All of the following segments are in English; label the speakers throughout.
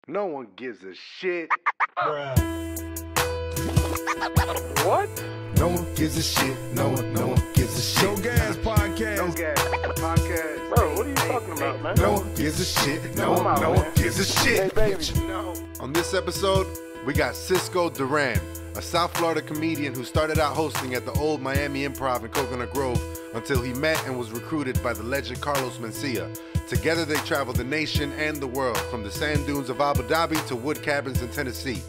Speaker 1: No one gives a shit.
Speaker 2: What?
Speaker 3: No one gives a shit. No one gives a shit.
Speaker 4: No Gas Podcast.
Speaker 1: No gas. Podcast.
Speaker 2: Bro, what are you talking about, man?
Speaker 3: No one gives a shit. No
Speaker 1: Come on,
Speaker 3: one
Speaker 1: man.
Speaker 3: gives a shit.
Speaker 2: Hey, baby.
Speaker 1: No.
Speaker 3: On this episode, we got Cisco Duran, a South Florida comedian who started out hosting at the old Miami Improv in Coconut Grove until he met and was recruited by the legend Carlos Mencia. Together they traveled the nation and the world, from the sand dunes of Abu Dhabi to wood cabins in Tennessee.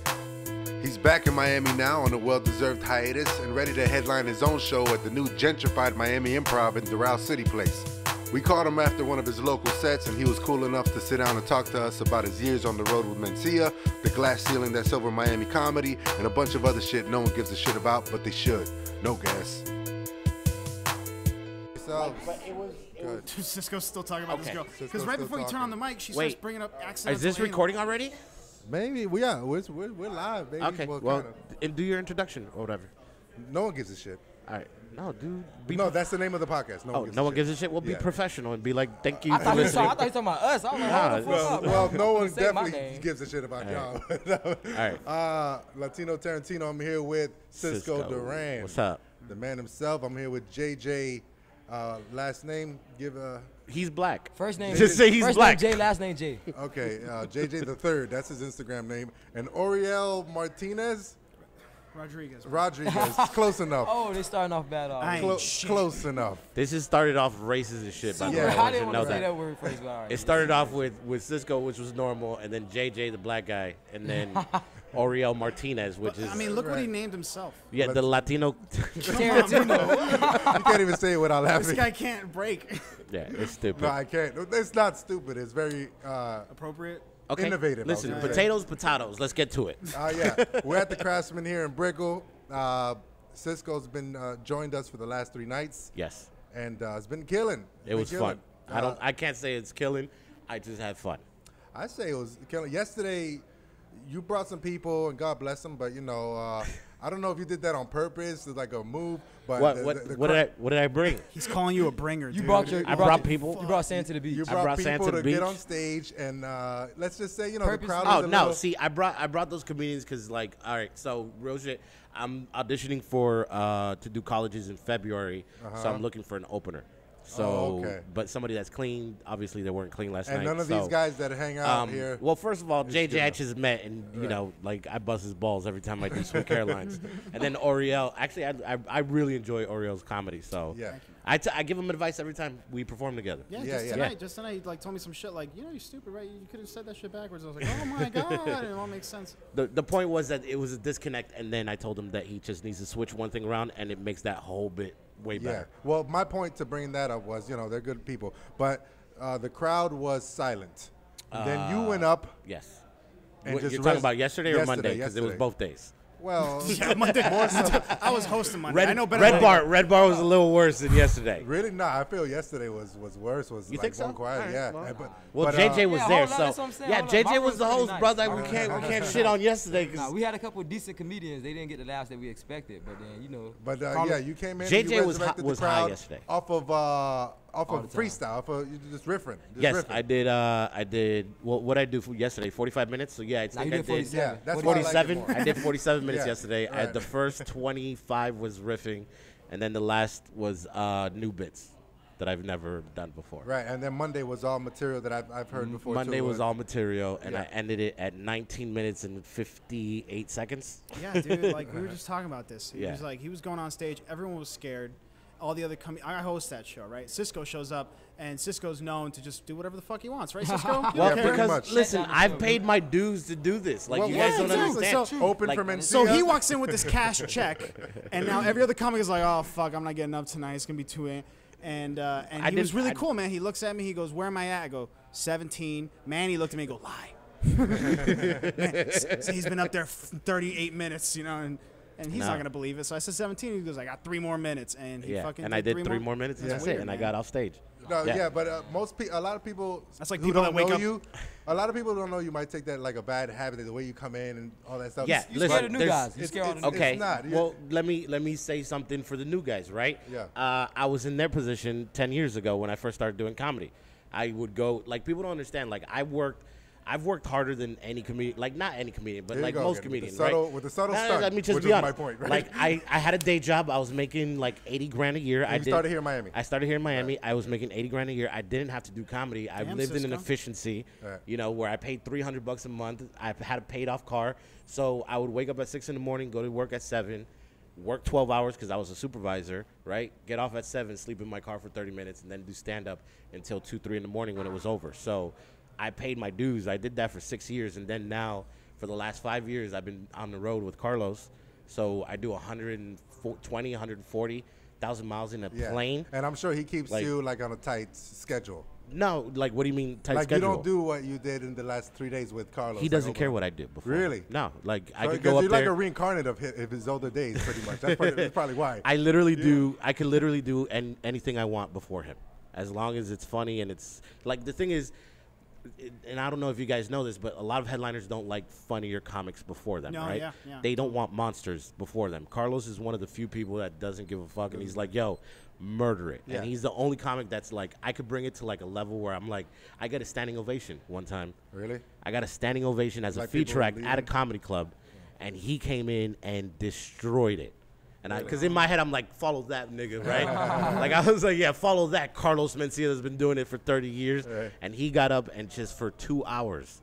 Speaker 3: He's back in Miami now on a well-deserved hiatus and ready to headline his own show at the new gentrified Miami Improv in Duran City Place. We called him after one of his local sets, and he was cool enough to sit down and talk to us about his years on the road with Mencia, the glass ceiling that's over Miami comedy, and a bunch of other shit no one gives a shit about, but they should. No gas.
Speaker 5: But it was
Speaker 6: Cisco's still talking about
Speaker 5: Okay.
Speaker 6: this girl.
Speaker 3: Cisco's
Speaker 6: Because right
Speaker 3: still
Speaker 6: before you turn on the mic, she
Speaker 5: Wait.
Speaker 6: starts bringing up accidental
Speaker 5: Is this
Speaker 6: anal.
Speaker 5: recording already?
Speaker 3: Maybe we're live, baby.
Speaker 5: Okay. Well, and do your introduction or whatever.
Speaker 3: no one gives a shit.
Speaker 5: All right. No, dude.
Speaker 3: No, that's the name of the podcast.
Speaker 5: Oh, no one gives a shit. We'll be
Speaker 3: Yeah.
Speaker 5: professional and be like, thank you
Speaker 7: I
Speaker 5: for
Speaker 7: thought,
Speaker 5: listening.
Speaker 7: I thought he was talking about us. I was like, hold the fuck up.
Speaker 3: Well, no one
Speaker 7: Say my
Speaker 3: definitely
Speaker 7: name.
Speaker 3: gives a shit about y'all.
Speaker 5: All right.
Speaker 3: Latino Tarantino, I'm here with Cisco Duran.
Speaker 5: What's up?
Speaker 3: The man himself. I'm here with JJ. Last name, give a...
Speaker 5: He's black.
Speaker 7: First name.
Speaker 5: Just say he's
Speaker 7: first
Speaker 5: black.
Speaker 7: name J, last name J.
Speaker 3: Okay, JJ the third. That's his Instagram name. And Oriel Martinez Rodriguez. Close enough.
Speaker 7: Oh, they starting off bad.
Speaker 6: I ain't shit.
Speaker 3: Close enough.
Speaker 5: This has started off racist as shit, by the
Speaker 3: Yeah.
Speaker 5: way.
Speaker 7: I
Speaker 5: want you
Speaker 7: didn't
Speaker 5: to
Speaker 7: want
Speaker 5: know
Speaker 7: to say that word first, but all right.
Speaker 5: It started off with Cisco, which was normal, and then JJ, the black guy, and then Oriel Martinez, which is,
Speaker 6: I mean, look what he
Speaker 3: Right.
Speaker 6: named himself.
Speaker 5: yeah, the Latino.
Speaker 7: Tarantino.
Speaker 3: You can't even say it without
Speaker 6: This
Speaker 3: laughing.
Speaker 6: guy can't break.
Speaker 5: Yeah, it's stupid.
Speaker 3: No, I can't. It's not stupid. It's very
Speaker 6: Appropriate.
Speaker 5: Okay,
Speaker 3: innovative, I was
Speaker 5: listen,
Speaker 3: gonna say.
Speaker 5: potatoes. Let's get to it.
Speaker 3: yeah. We're at the Craftsman here in Brickell. Cisco's been joined us for the last 3 nights,
Speaker 5: Yes,
Speaker 3: and it's been killing.
Speaker 5: it was fun. I can't say it's killing. I just had fun.
Speaker 3: I say it was killing. Yesterday, you brought some people, and God bless them. But I don't know if you did that on purpose, it's like a move. But
Speaker 5: What did I bring?
Speaker 6: He's calling you a bringer,
Speaker 7: You
Speaker 6: dude.
Speaker 7: brought your.
Speaker 5: I brought people.
Speaker 7: You brought Sand to the beach.
Speaker 3: You
Speaker 5: I
Speaker 3: brought
Speaker 5: brought
Speaker 3: people
Speaker 5: Santa to
Speaker 3: to
Speaker 5: the
Speaker 3: get
Speaker 5: beach.
Speaker 3: on stage, and let's just say, the
Speaker 7: Purpose-
Speaker 3: crowd
Speaker 5: Oh
Speaker 3: was a
Speaker 5: no!
Speaker 3: little.
Speaker 5: See, I brought those comedians because, like, all right, so real shit. I'm auditioning for to do colleges in February, so I'm looking for an opener. So,
Speaker 3: Oh, okay.
Speaker 5: but somebody that's clean. Obviously, they weren't clean last
Speaker 3: And
Speaker 5: night.
Speaker 3: none of
Speaker 5: so,
Speaker 3: these guys that hang out here.
Speaker 5: Well, first of all, JJ
Speaker 3: good
Speaker 5: I
Speaker 3: enough.
Speaker 5: just met, and you know, like I bust his balls every time I do Sweet Carolines. And then Oriel, actually, I really enjoy Oriel's comedy. So
Speaker 3: Yeah.
Speaker 5: I give him advice every time we perform together.
Speaker 6: Yeah,
Speaker 3: Yeah,
Speaker 6: just
Speaker 3: yeah.
Speaker 6: tonight, he like told me some shit like, you're stupid, right? You could have said that shit backwards. I was like, oh my god, it all makes sense.
Speaker 5: The point was that it was a disconnect, and then I told him that he just needs to switch one thing around, and it makes that whole bit way
Speaker 3: Yeah.
Speaker 5: better.
Speaker 3: Well, my point to bring that up was, they're good people, but the crowd was silent. Then you went up.
Speaker 5: Yes.
Speaker 3: And
Speaker 5: What,
Speaker 3: just
Speaker 5: you're talking
Speaker 3: rest-
Speaker 5: about yesterday or
Speaker 3: yesterday,
Speaker 5: Monday? Because it was
Speaker 3: yesterday.
Speaker 5: both days.
Speaker 3: Well,
Speaker 6: Yeah, Monday. I was hosting Monday. I know better.
Speaker 5: Red
Speaker 6: than
Speaker 5: Bar was a little worse than yesterday.
Speaker 3: really, no. I feel yesterday was worse. Was
Speaker 5: You
Speaker 3: like
Speaker 5: think so?
Speaker 3: more quiet.
Speaker 5: All right,
Speaker 3: Yeah.
Speaker 5: well.
Speaker 3: But,
Speaker 5: Well,
Speaker 3: but,
Speaker 5: JJ was
Speaker 7: Yeah,
Speaker 5: there,
Speaker 7: hold on, that's
Speaker 5: so
Speaker 7: what I'm saying.
Speaker 5: yeah,
Speaker 7: Hold on. My
Speaker 5: JJ was
Speaker 7: was
Speaker 5: the
Speaker 7: pretty
Speaker 5: host,
Speaker 7: nice.
Speaker 5: brother. We can't shit on yesterday. 'cause
Speaker 7: Nah, we had a couple of decent comedians. They didn't get the laughs that we expected, but then
Speaker 3: But
Speaker 7: Carlos-
Speaker 3: yeah, you came in.
Speaker 5: JJ
Speaker 3: you
Speaker 5: was hot-
Speaker 3: resurrected the
Speaker 5: was high
Speaker 3: crowd
Speaker 5: yesterday.
Speaker 3: Off of
Speaker 7: the time.
Speaker 3: freestyle, off of you just riffing. Just
Speaker 5: yes,
Speaker 3: riffing.
Speaker 5: I did. I did. Well, what I do for yesterday? 45 minutes. So yeah, I
Speaker 7: Nah,
Speaker 5: think
Speaker 7: you
Speaker 5: I
Speaker 7: did
Speaker 5: did.
Speaker 7: 47.
Speaker 3: Yeah, that's why I like it
Speaker 5: 47.
Speaker 3: more.
Speaker 5: I did 47 minutes
Speaker 3: Yeah,
Speaker 5: yesterday.
Speaker 3: right.
Speaker 5: The first 25 was riffing, and then the last was new bits that I've never done before.
Speaker 3: Right, and then Monday was all material that I've heard before.
Speaker 5: Monday
Speaker 3: too.
Speaker 5: was all material, and
Speaker 3: Yeah.
Speaker 5: I ended it at 19 minutes and 58 seconds.
Speaker 6: Yeah, dude. Like we were just talking about this. He
Speaker 5: Yeah.
Speaker 6: was like, he was going on stage. Everyone was scared. All the other I host that show, right? Cisco shows up, and Cisco's known to just do whatever the fuck he wants, right, Cisco? You
Speaker 5: Well,
Speaker 6: don't care.
Speaker 5: because
Speaker 3: much.
Speaker 5: listen,
Speaker 7: Shut down the
Speaker 5: I've
Speaker 7: show,
Speaker 5: paid
Speaker 7: man.
Speaker 5: my dues to do this. Like
Speaker 3: Well,
Speaker 5: you
Speaker 3: yeah,
Speaker 5: guys don't
Speaker 6: exactly.
Speaker 5: understand.
Speaker 6: So-
Speaker 3: open
Speaker 5: Like,
Speaker 3: from Mencia.
Speaker 6: So he walks in with this cash check, and now every other comic is like, "Oh fuck, I'm not getting up tonight. It's gonna be 2 a.m." And
Speaker 5: I
Speaker 6: he was
Speaker 5: did-
Speaker 6: really
Speaker 5: I-
Speaker 6: cool, man. He looks at me. He goes, "Where am I at?" I go, 17. Man, he looked at me and go, "Lie." Man, so he's been up there 38 minutes, and he's
Speaker 5: No.
Speaker 6: not gonna believe it. So I said 17. He goes, "I got 3 more minutes," and he
Speaker 5: Yeah,
Speaker 6: fucking.
Speaker 5: and I did 3 more minutes, and
Speaker 6: That's
Speaker 5: that's it,
Speaker 6: weird,
Speaker 5: and I
Speaker 6: man.
Speaker 5: got off stage.
Speaker 3: No,
Speaker 5: Yeah.
Speaker 3: yeah, but a lot of people.
Speaker 6: That's like
Speaker 3: who
Speaker 6: people
Speaker 3: don't
Speaker 6: that wake
Speaker 3: know
Speaker 6: up-
Speaker 3: you. A lot of people don't know you might take that like a bad habit, the way you come in and all that stuff.
Speaker 5: Yeah,
Speaker 7: You
Speaker 5: listen,
Speaker 7: scared of new
Speaker 5: there's-
Speaker 7: guys. You
Speaker 3: it's-
Speaker 7: scared of
Speaker 3: it's-
Speaker 7: new
Speaker 5: Okay.
Speaker 3: It's not.
Speaker 5: Well, let me say something for the new guys, right?
Speaker 3: Yeah.
Speaker 5: I was in their position 10 years ago when I first started doing comedy. I would go, like, people don't understand. Like, I've worked harder than any comedian, like not any comedian, but
Speaker 3: There you
Speaker 5: like
Speaker 3: go
Speaker 5: most
Speaker 3: again,
Speaker 5: comedians,
Speaker 3: with the
Speaker 5: right?
Speaker 3: subtle
Speaker 5: Nah,
Speaker 3: stunt,
Speaker 5: let me just
Speaker 3: which
Speaker 5: be
Speaker 3: was
Speaker 5: honest.
Speaker 3: my point, right?
Speaker 5: Like I had a day job. I was making like 80 grand a year.
Speaker 3: You started here in Miami.
Speaker 5: I started here in Miami. I was making 80 grand a year. I didn't have to do comedy. I
Speaker 6: Damn,
Speaker 5: lived in an
Speaker 6: Cisco.
Speaker 5: efficiency,
Speaker 3: Right.
Speaker 5: you know, where I paid $300 a month. I had a paid off car, so I would wake up at 6 in the morning, go to work at 7. Work 12 hours because I was a supervisor, right? Get off at 7, sleep in my car for 30 minutes, and then do stand-up until 2, 3 in the morning when it was over. So I paid my dues. I did that for 6 years, and then now for the last 5 years, I've been on the road with Carlos. So I do 120, 140,000 miles in a plane.
Speaker 3: And I'm sure he keeps
Speaker 5: Like-
Speaker 3: you like on a tight schedule.
Speaker 5: No, like, what do you mean tight
Speaker 3: Like
Speaker 5: schedule?
Speaker 3: you don't do what you did in the last 3 days with Carlos.
Speaker 5: He
Speaker 3: like,
Speaker 5: doesn't
Speaker 3: over-
Speaker 5: care what I did before.
Speaker 3: Really?
Speaker 5: No, like I
Speaker 3: So,
Speaker 5: could
Speaker 3: 'cause
Speaker 5: go up
Speaker 3: you're
Speaker 5: there.
Speaker 3: like a reincarnate of his older days, pretty much. That's probably why.
Speaker 5: I literally do. I could literally do anything I want before him, as long as it's funny and it's like the thing is, and I don't know if you guys know this, but a lot of headliners don't like funnier comics before them,
Speaker 6: No,
Speaker 5: right?
Speaker 6: yeah.
Speaker 5: They don't want monsters before them. Carlos is one of the few people that doesn't give a fuck, and he's like, "Yo, murder it."
Speaker 3: Yeah.
Speaker 5: And he's the only comic that's like, I could bring it to like a level where I'm like, I got a standing ovation one time.
Speaker 3: Really?
Speaker 5: I got a standing ovation as
Speaker 3: Like
Speaker 5: a feature
Speaker 3: people
Speaker 5: act at a
Speaker 3: leaving?
Speaker 5: comedy club, and he came in and destroyed it. And because in my head I'm like, follow that nigga, right? Like I was like, yeah, follow that. Carlos Mencia has been doing it for 30 years,
Speaker 3: Right.
Speaker 5: and he got up and just for 2 hours,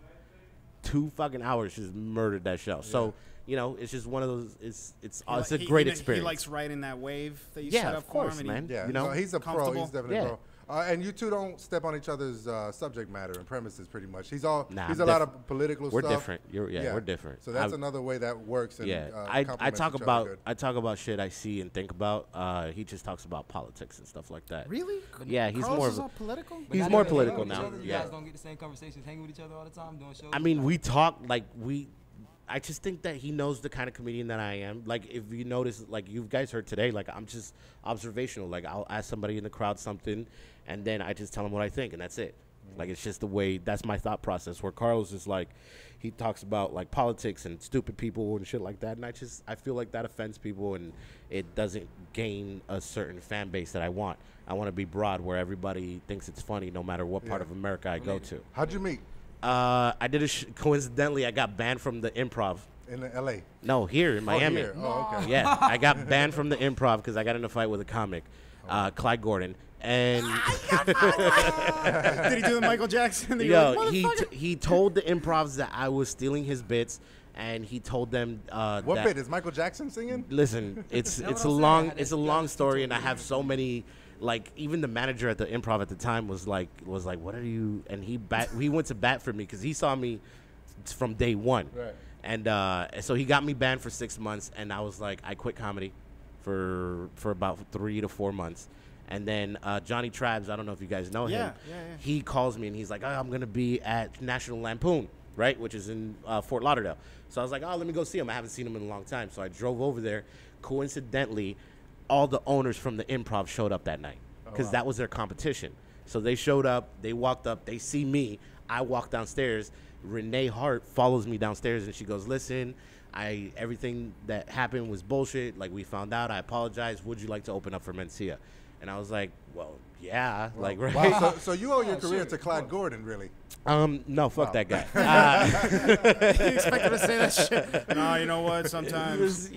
Speaker 5: 2 fucking hours, just murdered that show. So you know, it's just one of those. It's a great experience.
Speaker 6: He likes riding that wave that you
Speaker 5: Yeah,
Speaker 6: set up
Speaker 5: of course,
Speaker 6: for him.
Speaker 5: man.
Speaker 3: Yeah.
Speaker 5: You know,
Speaker 3: no, he's a pro.
Speaker 6: comfortable.
Speaker 3: He's definitely
Speaker 5: Yeah.
Speaker 3: a pro. And you two don't step on each other's subject matter and premises, pretty much. He's a
Speaker 5: I'm
Speaker 3: lot of political
Speaker 5: We're
Speaker 3: stuff.
Speaker 5: different. We're different.
Speaker 3: So that's
Speaker 5: I-
Speaker 3: another way that works. And,
Speaker 5: Yeah, I
Speaker 3: complements
Speaker 5: talk
Speaker 3: each other
Speaker 5: about
Speaker 3: good.
Speaker 5: I talk about shit I see and think about. He just talks about politics and stuff like that.
Speaker 6: Really?
Speaker 5: Yeah, he's
Speaker 6: Carlos
Speaker 5: more
Speaker 6: is
Speaker 5: of a-
Speaker 6: all political.
Speaker 7: But
Speaker 5: He's
Speaker 7: not
Speaker 5: more
Speaker 7: even
Speaker 5: political
Speaker 7: hanging with
Speaker 5: now,
Speaker 7: each other? You
Speaker 5: yeah.
Speaker 7: guys don't get the same conversations hanging with each other all the time doing shows?
Speaker 5: I mean, we talk like I just think that he knows the kind of comedian that I am. Like, if you notice, like you guys heard today, like I'm just observational. Like I'll ask somebody in the crowd something, and then I just tell them what I think, and that's it. Like it's just the way. That's my thought process. Where Carlos is like, he talks about like politics and stupid people and shit like that, and I feel like that offends people, and it doesn't gain a certain fan base that I want. I want to be broad, where everybody thinks it's funny, no matter what part
Speaker 3: Yeah.
Speaker 5: of America I go to.
Speaker 3: How'd you meet?
Speaker 5: I did coincidentally. I got banned from the improv.
Speaker 3: In L.A.
Speaker 5: No, here in Miami.
Speaker 3: here. Oh, okay.
Speaker 5: Yeah, I got banned from the improv because I got in a fight with a comic, Clyde Gordon, and
Speaker 6: Did he do the Michael Jackson? You're
Speaker 5: yo,
Speaker 6: like,
Speaker 5: he
Speaker 6: "Motherfucker."
Speaker 5: he told the improvs that I was stealing his bits, and he told them
Speaker 3: What
Speaker 5: that,
Speaker 3: bit? Is Michael Jackson singing?
Speaker 5: Listen, it's
Speaker 7: That's
Speaker 5: it's
Speaker 7: what
Speaker 5: a
Speaker 7: I'm saying.
Speaker 5: long
Speaker 7: I had
Speaker 5: it's a
Speaker 7: to-
Speaker 5: long story, and I have so many. Like even the manager at the improv at the time was like, what are you? And he went to bat for me because he saw me from day one.
Speaker 3: Right.
Speaker 5: And so he got me banned for 6 months, and I was like, I quit comedy for about 3 to 4 months. And then Johnny Trabs, I don't know if you guys know him.
Speaker 6: Yeah.
Speaker 5: He calls me and he's like, oh, I'm gonna be at National Lampoon, right, which is in Fort Lauderdale. So I was like, oh, let me go see him. I haven't seen him in a long time. So I drove over there. Coincidentally, all the owners from the improv showed up that night because that was their competition. So they showed up, they walked up, they see me, I walk downstairs. Renee Hart follows me downstairs and she goes, listen, everything that happened was bullshit. Like we found out, I apologize. Would you like to open up for Mencia? And I was like, well, yeah, like right.
Speaker 3: Wow. So you owe your career
Speaker 7: sure,
Speaker 3: to
Speaker 7: of
Speaker 3: Clyde
Speaker 7: course.
Speaker 3: Gordon, really?
Speaker 5: No, fuck that guy.
Speaker 6: You expected to say that shit. No, you know what? Sometimes.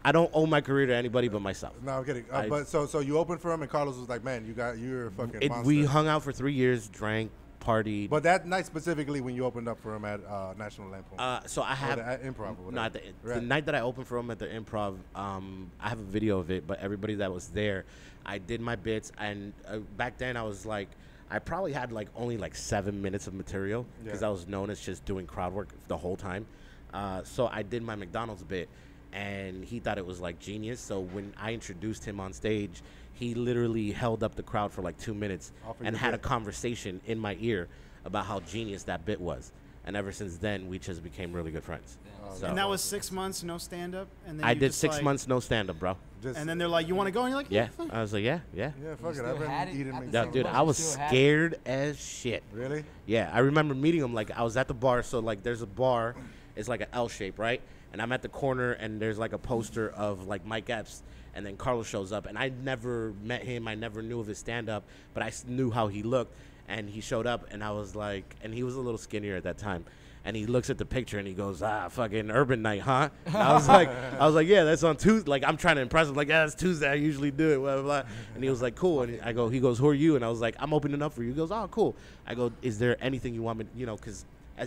Speaker 5: I don't owe my career to anybody but myself.
Speaker 3: No, I'm kidding.
Speaker 5: I-
Speaker 3: But so you opened for him, and Carlos was like, "Man, you're a fucking monster."
Speaker 5: We hung out for 3 years, drank, partied.
Speaker 3: But that night specifically, when you opened up for him at National Lampoon,
Speaker 5: So I have
Speaker 3: at Improv or
Speaker 5: no,
Speaker 3: whatever.
Speaker 5: the
Speaker 3: Right.
Speaker 5: night that I opened for him at the Improv, I have a video of it. But everybody that was there, I did my bits, and back then I was like, I probably had like only like 7 minutes of material because
Speaker 3: Yeah.
Speaker 5: I was known as just doing crowd work the whole time. So I did my McDonald's bit, and he thought it was like genius. So when I introduced him on stage, he literally held up the crowd for like 2 minutes
Speaker 3: Off of
Speaker 5: and
Speaker 3: your
Speaker 5: had a
Speaker 3: bit.
Speaker 5: conversation in my ear about how genius that bit was. And ever since then, we just became really good friends. So
Speaker 6: And that was 6 months, no stand up. And then
Speaker 5: I
Speaker 6: you
Speaker 5: did
Speaker 6: just
Speaker 5: 6
Speaker 6: like-
Speaker 5: months no stand up, bro.
Speaker 3: Just,
Speaker 6: And then they're like, "You want to go?" And you're like,
Speaker 5: Yeah,
Speaker 6: fine."
Speaker 5: I was like, yeah.
Speaker 3: yeah, fuck it.
Speaker 7: still
Speaker 3: I've
Speaker 7: had
Speaker 3: been
Speaker 7: it
Speaker 3: eating
Speaker 7: after
Speaker 5: No,
Speaker 3: McDonald's.
Speaker 5: dude,
Speaker 7: months,
Speaker 5: I
Speaker 7: you
Speaker 5: was
Speaker 7: still had it?
Speaker 5: scared as shit.
Speaker 3: Really?
Speaker 5: Yeah, I remember meeting him. Like I was at the bar, so like there's a bar, it's like an L shape, right? And I'm at the corner, and there's like a poster of like Mike Epps, and then Carlos shows up, and I never met him, I never knew of his stand up, but I knew how he looked, And he showed up, and I was like, and he was a little skinnier at that time. And he looks at the picture and he goes, fucking Urban Night, huh? And I was like, yeah, that's on Tuesday. Like, I'm trying to impress him. Like, yeah, that's Tuesday. I usually do it, blah, blah, blah. And he was like, cool. And he goes, who are you? And I was like, I'm opening up for you. He goes, oh, cool. I go, is there anything you want me, because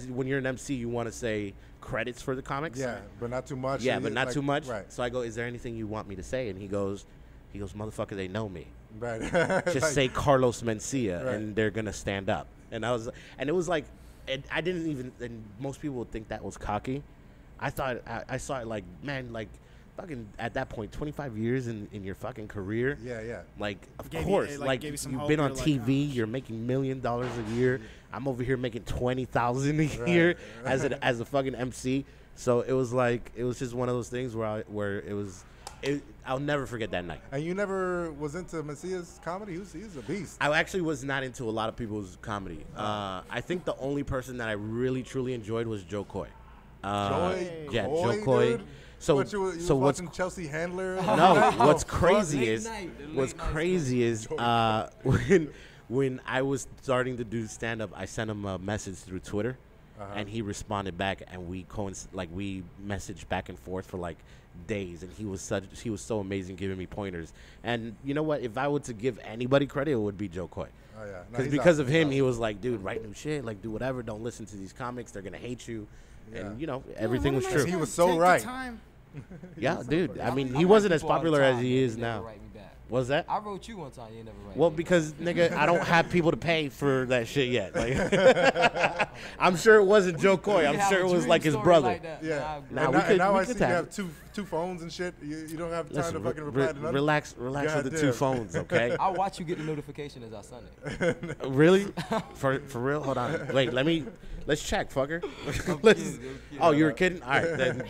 Speaker 5: when you're an MC, you want to say credits for the comics.
Speaker 3: Yeah, but not too much.
Speaker 5: Yeah, but not too much.
Speaker 3: Right.
Speaker 5: So I go, is there anything you want me to say? And he goes, motherfucker, they know me.
Speaker 3: Right.
Speaker 5: Just say Carlos Mencia,
Speaker 3: Right.
Speaker 5: and they're gonna stand up. And it was like, I didn't even. And most people would think that was cocky. I thought I saw it like, man, like, fucking at that point, 25 years in your fucking career.
Speaker 3: Yeah.
Speaker 5: Like, of
Speaker 6: Gave you-
Speaker 5: course,
Speaker 6: it, like,
Speaker 5: like
Speaker 6: gave you some
Speaker 5: you've
Speaker 6: hope.
Speaker 5: been on
Speaker 6: You're like,
Speaker 5: TV,
Speaker 6: oh,
Speaker 5: you're making $1 million a year. I'm over here making 20,000 a year as a fucking MC. So it was just one of those things where I'll never forget that night.
Speaker 3: And you never was into Mencia's comedy? He was a beast.
Speaker 5: I actually was not into a lot of people's comedy. I think the only person that I really truly enjoyed was Joe Coy. Joe Coy.
Speaker 3: Dude?
Speaker 5: So
Speaker 3: What, you was
Speaker 5: what's
Speaker 3: watching Chelsea Handler?
Speaker 5: no? What's
Speaker 7: Late
Speaker 5: crazy
Speaker 7: night,
Speaker 5: is when I was starting to do stand up, I sent him a message through Twitter, and he responded back, and we messaged back and forth for like days, and he was so amazing giving me pointers. And you know what? If I were to give anybody credit, it would be Joe Coy.
Speaker 3: Oh, yeah. No, he's
Speaker 5: Because of
Speaker 3: awesome.
Speaker 5: him, he was like, dude, write new shit, like do whatever, don't listen to these comics, they're gonna hate you. And everything was true.
Speaker 3: He was so
Speaker 6: Take the
Speaker 3: right.
Speaker 6: time.
Speaker 5: Yeah, dude. I mean,
Speaker 7: I
Speaker 5: he
Speaker 7: write
Speaker 5: wasn't as
Speaker 7: people all the
Speaker 5: popular as
Speaker 7: time,
Speaker 5: he
Speaker 7: but
Speaker 5: is
Speaker 7: you never
Speaker 5: now.
Speaker 7: write me back.
Speaker 5: Was that?
Speaker 7: I wrote you one time. You never write
Speaker 5: Well,
Speaker 7: me
Speaker 5: because nigga, I don't have people to pay for that shit yet. Like, I'm sure it wasn't Joe Coy.
Speaker 7: You
Speaker 5: I'm
Speaker 7: have
Speaker 5: sure
Speaker 7: a
Speaker 5: it was
Speaker 7: dream
Speaker 5: like his
Speaker 7: story
Speaker 5: brother.
Speaker 7: like that.
Speaker 3: Yeah.
Speaker 5: Nah,
Speaker 3: and
Speaker 5: we
Speaker 3: now,
Speaker 5: could-
Speaker 3: and now
Speaker 5: we
Speaker 3: I
Speaker 5: could
Speaker 3: see you
Speaker 5: tap
Speaker 3: have two phones and shit. You don't have time
Speaker 5: Listen,
Speaker 3: to fucking reply to none.
Speaker 5: relax with the two
Speaker 3: Goddamn.
Speaker 5: phones, okay?
Speaker 7: I'll watch you get the notification as I Sunday.
Speaker 5: Really? For real? Hold on. Wait, let's check, fucker.
Speaker 7: I'm
Speaker 5: Let's-
Speaker 7: kidding.
Speaker 5: oh, you were kidding? All right, then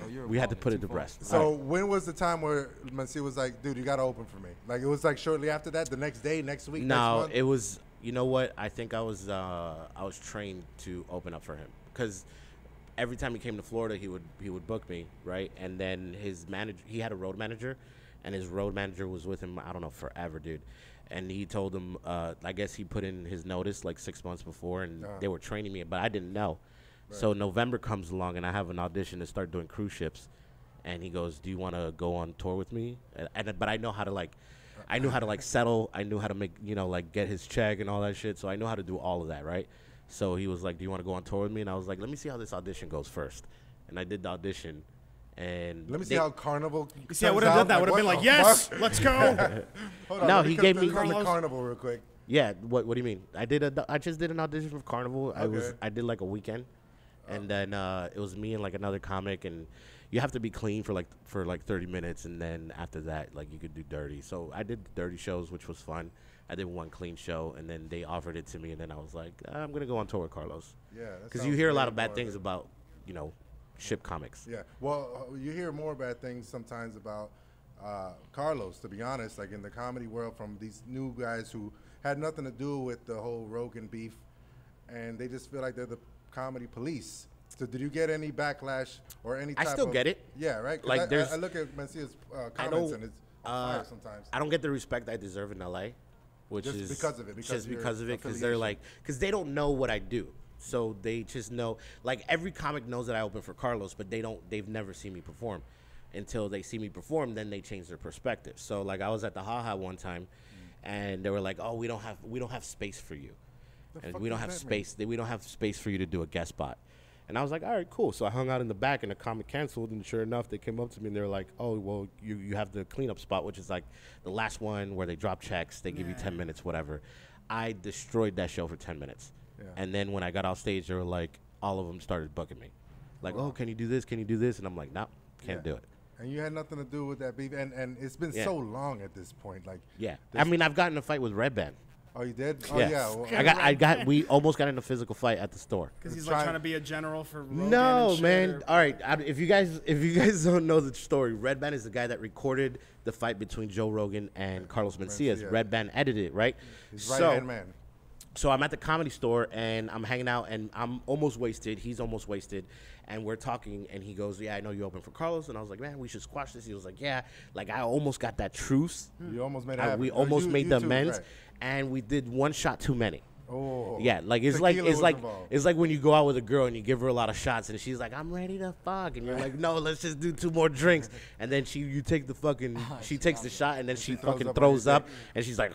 Speaker 7: Oh, you're a
Speaker 5: we had to
Speaker 7: bum,
Speaker 5: put it
Speaker 7: two
Speaker 5: to
Speaker 7: phones.
Speaker 5: rest.
Speaker 3: So
Speaker 5: All right.
Speaker 3: when was the time where Mencia was like, dude, you got to open for me? Like, it was like shortly after that, the next day, next week, next
Speaker 5: No,
Speaker 3: month?
Speaker 5: it was. You know what? I think I was trained to open up for him because every time he came to Florida, he would book me, right? And then his manager, he had a road manager, and his road manager was with him. I don't know, forever, dude. And he told him, I guess he put in his notice like 6 months before, and they were training me, but I didn't know. So November comes along, and I have an audition to start doing cruise ships. And he goes, "Do you want to go on tour with me?" But I know how to settle. I knew how to make get his check and all that shit. So I know how to do all of that, right? So he was like, "Do you want to go on tour with me?" And I was like, "Let me see how this audition goes first." And I did the audition, and
Speaker 3: Let me see how Carnival.
Speaker 6: You see, I would have done that. Would have been like, yes, let's go.
Speaker 3: Hold on,
Speaker 5: No,
Speaker 3: let
Speaker 5: he
Speaker 3: me
Speaker 5: gave
Speaker 3: come
Speaker 5: me-
Speaker 3: to
Speaker 6: Carlos.
Speaker 3: Carnival real quick.
Speaker 5: Yeah, what do you mean? I just did an audition for Carnival.
Speaker 3: Okay.
Speaker 5: I did like a weekend, and then it was me and like another comic, and you have to be clean for like 30 minutes, and then after that, like you could do dirty. So I did dirty shows, which was fun. I did one clean show, and then they offered it to me, and then I was like, I'm gonna go on tour with Carlos,
Speaker 3: Yeah. that
Speaker 5: because you
Speaker 3: sounds
Speaker 5: hear a lot
Speaker 3: way
Speaker 5: of bad
Speaker 3: more
Speaker 5: things
Speaker 3: than-
Speaker 5: about ship comics.
Speaker 3: Yeah. Well, you hear more bad things sometimes about Carlos, to be honest, like in the comedy world, from these new guys who had nothing to do with the whole Rogan beef, and they just feel like they're the comedy police. So did you get any backlash or any
Speaker 5: I
Speaker 3: type
Speaker 5: still
Speaker 3: of,
Speaker 5: get it.
Speaker 3: Yeah, right? 'Cause
Speaker 5: Like, there's-
Speaker 3: I look at Mencia's
Speaker 5: I
Speaker 3: comments
Speaker 5: don't.
Speaker 3: and it's on fire sometimes.
Speaker 5: I don't get the respect I deserve in LA, which
Speaker 3: Just
Speaker 5: is
Speaker 3: because of it, because
Speaker 5: just
Speaker 3: of your
Speaker 5: because of it, because they're
Speaker 3: affiliation.
Speaker 5: because they don't know what I do, so they just know. Like every comic knows that I open for Carlos, but they've never seen me perform. Until they see me perform, then they change their perspective. So like I was at the Haha one time, and they were like, "Oh, we don't have space for you, and
Speaker 3: fuck
Speaker 5: we don't
Speaker 3: does
Speaker 5: have
Speaker 3: that mean?
Speaker 5: space. We don't have space for you to do a guest spot." And I was like, all right, cool. So I hung out in the back, and the comic canceled. And sure enough, they came up to me, and they were like, oh, well, you have the cleanup spot, which is like the last one where they drop checks. They give you 10 minutes, whatever. I destroyed that show for 10 minutes.
Speaker 3: Yeah.
Speaker 5: And then when I got off stage, they were like, all of them started booking me. Like, oh, can you do this? Can you do this? And I'm like, no, can't do it.
Speaker 3: And you had nothing to do with that beef, and it's been
Speaker 5: Yeah.
Speaker 3: so long at this point. Like,
Speaker 5: Yeah. I mean, I've gotten in a fight with Red Band.
Speaker 3: oh, you did? Oh,
Speaker 5: Yeah.
Speaker 3: well,
Speaker 5: We almost got in a physical fight at the store.
Speaker 6: Because he's
Speaker 3: Try-
Speaker 6: like trying to be a general for Rogan
Speaker 5: No,
Speaker 6: and shit,
Speaker 5: man.
Speaker 6: or-
Speaker 5: All right. If you guys don't know the story, Red Band is the guy that recorded the fight between Joe Rogan and Carlos Mencia.
Speaker 3: Mencia.
Speaker 5: Red Band edited it, right?
Speaker 3: He's right-hand man.
Speaker 5: So I'm at the Comedy Store, and I'm hanging out, and I'm almost wasted. He's almost wasted, and we're talking, and he goes, yeah, I know you open for Carlos. And I was like, man, we should squash this. He was like, yeah. Like, I almost got that truce.
Speaker 3: You almost made it happen.
Speaker 5: We
Speaker 3: Oh,
Speaker 5: almost
Speaker 3: you-
Speaker 5: made
Speaker 3: you
Speaker 5: the
Speaker 3: too,
Speaker 5: amends,
Speaker 3: right.
Speaker 5: and we did one shot too many.
Speaker 3: Oh.
Speaker 5: Yeah, like it's like
Speaker 3: Tequila
Speaker 5: it's
Speaker 3: was
Speaker 5: like
Speaker 3: involved.
Speaker 5: it's like when you go out with a girl and you give her a lot of shots and she's like, I'm ready to fuck, and you're like, no, let's just do 2 more drinks, and then you take the fucking she takes the shot and then she
Speaker 3: throws
Speaker 5: fucking
Speaker 3: up on
Speaker 5: throws
Speaker 3: your
Speaker 5: up and she's like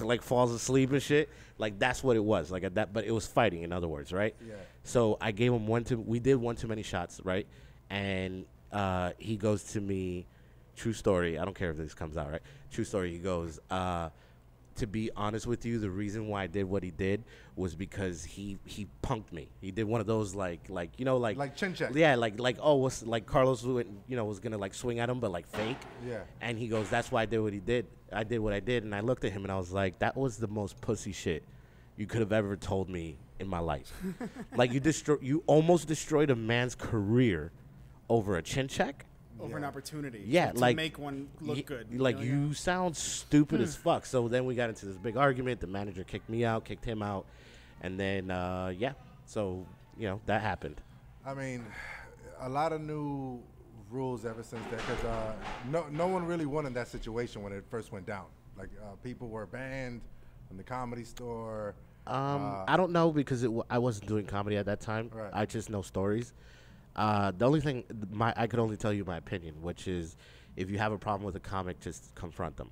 Speaker 5: like falls asleep and shit. Like that's what it was like at that, but it was fighting, in other words, right?
Speaker 3: Yeah.
Speaker 5: So I gave him we did one too many shots, right? And he goes to me, true story. I don't care if this comes out, right? True story. He goes, to be honest with you, the reason why I did what he did was because he punked me. He did one of those like you know like
Speaker 3: chin check.
Speaker 5: Yeah, like oh what's like Carlos was gonna like swing at him but like fake.
Speaker 3: Yeah.
Speaker 5: And he goes, that's why I did what he did. I did what I did, and I looked at him and I was like, that was the most pussy shit you could have ever told me in my life. Like you almost destroyed a man's career over a chin check.
Speaker 6: Over an opportunity.
Speaker 5: Yeah,
Speaker 6: to
Speaker 5: like
Speaker 6: make one look good.
Speaker 5: Like
Speaker 6: know,
Speaker 5: you sound stupid as fuck. So then we got into this big argument. The manager kicked me out, kicked him out, and then yeah. So that happened.
Speaker 3: I mean, a lot of new rules ever since that, because no one really won in that situation when it first went down. Like people were banned from the Comedy Store.
Speaker 5: I don't know because I wasn't doing comedy at that time.
Speaker 3: Right.
Speaker 5: I just know stories. The only thing I could only tell you my opinion, which is if you have a problem with a comic, just confront them.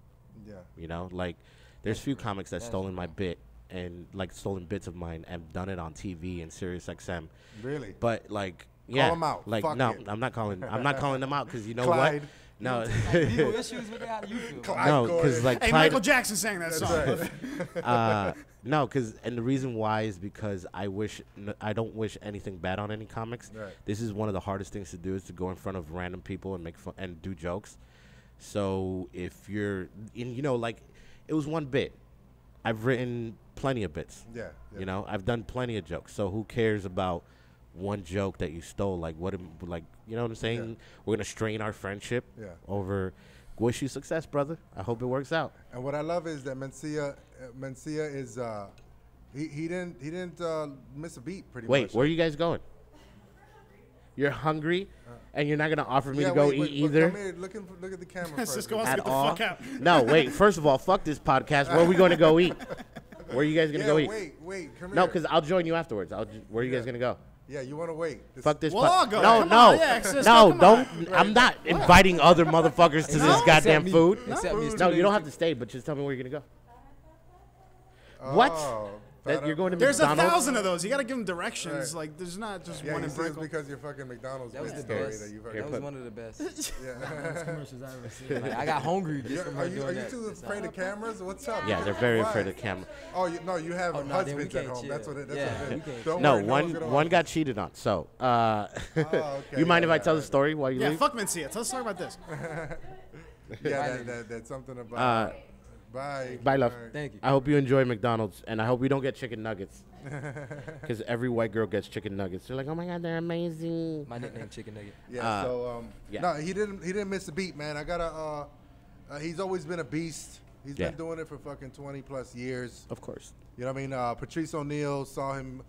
Speaker 3: Yeah.
Speaker 5: Like there's few comics that stolen my bit and like stolen bits of mine and done it on TV and Sirius XM.
Speaker 3: Really?
Speaker 5: But like yeah,
Speaker 3: them out.
Speaker 5: like
Speaker 3: Fuck
Speaker 5: no,
Speaker 3: it.
Speaker 5: I'm not calling them out because you know
Speaker 3: Clyde.
Speaker 5: what? No,
Speaker 7: Legal issues with that? How do you feel?
Speaker 3: Clyde
Speaker 5: no,
Speaker 3: Gordon.
Speaker 5: because like
Speaker 6: Hey,
Speaker 5: Clyde,
Speaker 6: Michael Jackson sang that song.
Speaker 5: no, and the reason why is because I don't wish anything bad on any comics.
Speaker 3: Right.
Speaker 5: This is one of the hardest things to do is to go in front of random people and make fun and do jokes. So if you're like it was one bit. I've written plenty of bits.
Speaker 3: Yeah.
Speaker 5: I've done plenty of jokes. So who cares about one joke that you stole? Like what you know what I'm saying?
Speaker 3: Yeah.
Speaker 5: We're gonna strain our friendship
Speaker 3: Yeah.
Speaker 5: over. Wish you success, brother. I hope it works out.
Speaker 3: And what I love is that Mencia is he didn't miss a beat pretty much.
Speaker 5: Wait, where are you guys going? You're hungry, and you're not gonna offer me to go eat either.
Speaker 3: Come here, look at the camera first.
Speaker 6: Cisco wants to
Speaker 5: At
Speaker 6: get the
Speaker 5: all?
Speaker 6: fuck out.
Speaker 5: No, wait. First of all, fuck this podcast. Where are we going to go eat? Where are you guys gonna go eat?
Speaker 3: Wait, come
Speaker 5: No,
Speaker 3: here.
Speaker 5: because I'll join you afterwards. Where are you guys gonna go?
Speaker 3: Yeah, you want to wait.
Speaker 5: Fuck this.
Speaker 6: We'll all go.
Speaker 5: No,
Speaker 6: Come
Speaker 5: no,
Speaker 6: on, yeah, Cisco,
Speaker 5: no.
Speaker 6: come
Speaker 5: Don't.
Speaker 6: on.
Speaker 5: I'm not inviting other motherfuckers to this goddamn
Speaker 7: Except me.
Speaker 5: food.
Speaker 7: Except me. It's
Speaker 5: No,
Speaker 7: too
Speaker 5: you don't
Speaker 7: late
Speaker 5: have to stay, but just tell me where you're gonna go. What? That you're going to
Speaker 6: There's
Speaker 5: McDonald's?
Speaker 6: 1,000 of those. You got to give them directions.
Speaker 3: Right.
Speaker 6: Like, there's not just
Speaker 3: Yeah,
Speaker 6: one
Speaker 3: you
Speaker 6: in
Speaker 3: see, it's
Speaker 6: Brickell.
Speaker 3: because your fucking McDonald's
Speaker 7: That was
Speaker 3: bit
Speaker 7: the
Speaker 3: story
Speaker 7: best.
Speaker 3: that you
Speaker 7: That
Speaker 3: fucking.
Speaker 7: was one of the best
Speaker 3: Yeah.
Speaker 7: commercials I've ever seen. Like, I got hungry just from her
Speaker 3: Are
Speaker 7: doing
Speaker 3: you
Speaker 7: that.
Speaker 3: too afraid of cameras? What's up?
Speaker 5: Yeah, they're very
Speaker 3: Why?
Speaker 5: afraid of camera.
Speaker 3: Oh, you have
Speaker 7: Oh, no, then we
Speaker 3: husbands at
Speaker 7: can't
Speaker 3: home.
Speaker 7: chill.
Speaker 3: That's what it. That's
Speaker 7: Yeah,
Speaker 3: what it
Speaker 7: we
Speaker 3: is.
Speaker 7: can't
Speaker 3: Don't
Speaker 5: No,
Speaker 3: worry, one's gonna
Speaker 5: one
Speaker 3: offer.
Speaker 5: got cheated on. So,
Speaker 3: okay,
Speaker 5: you mind if I
Speaker 3: yeah,
Speaker 5: tell the
Speaker 3: right.
Speaker 5: story while you
Speaker 6: Yeah,
Speaker 5: leave?
Speaker 6: fuck Mencia. Tell us talk about this.
Speaker 3: Yeah, that's something about. Bye.
Speaker 5: Bye, love.
Speaker 3: All right.
Speaker 7: Thank you.
Speaker 5: I hope you enjoy McDonald's, and I hope we don't get chicken nuggets. Because every white girl gets chicken nuggets. They're like, oh my god, they're amazing.
Speaker 7: My nickname Chicken Nugget.
Speaker 3: Yeah.
Speaker 5: yeah.
Speaker 3: No, he didn't miss a beat, man. I gotta. He's always been a beast. He's
Speaker 5: Yeah.
Speaker 3: been doing it for fucking 20 plus years.
Speaker 5: Of course.
Speaker 3: You know what I mean? Patrice O'Neal saw him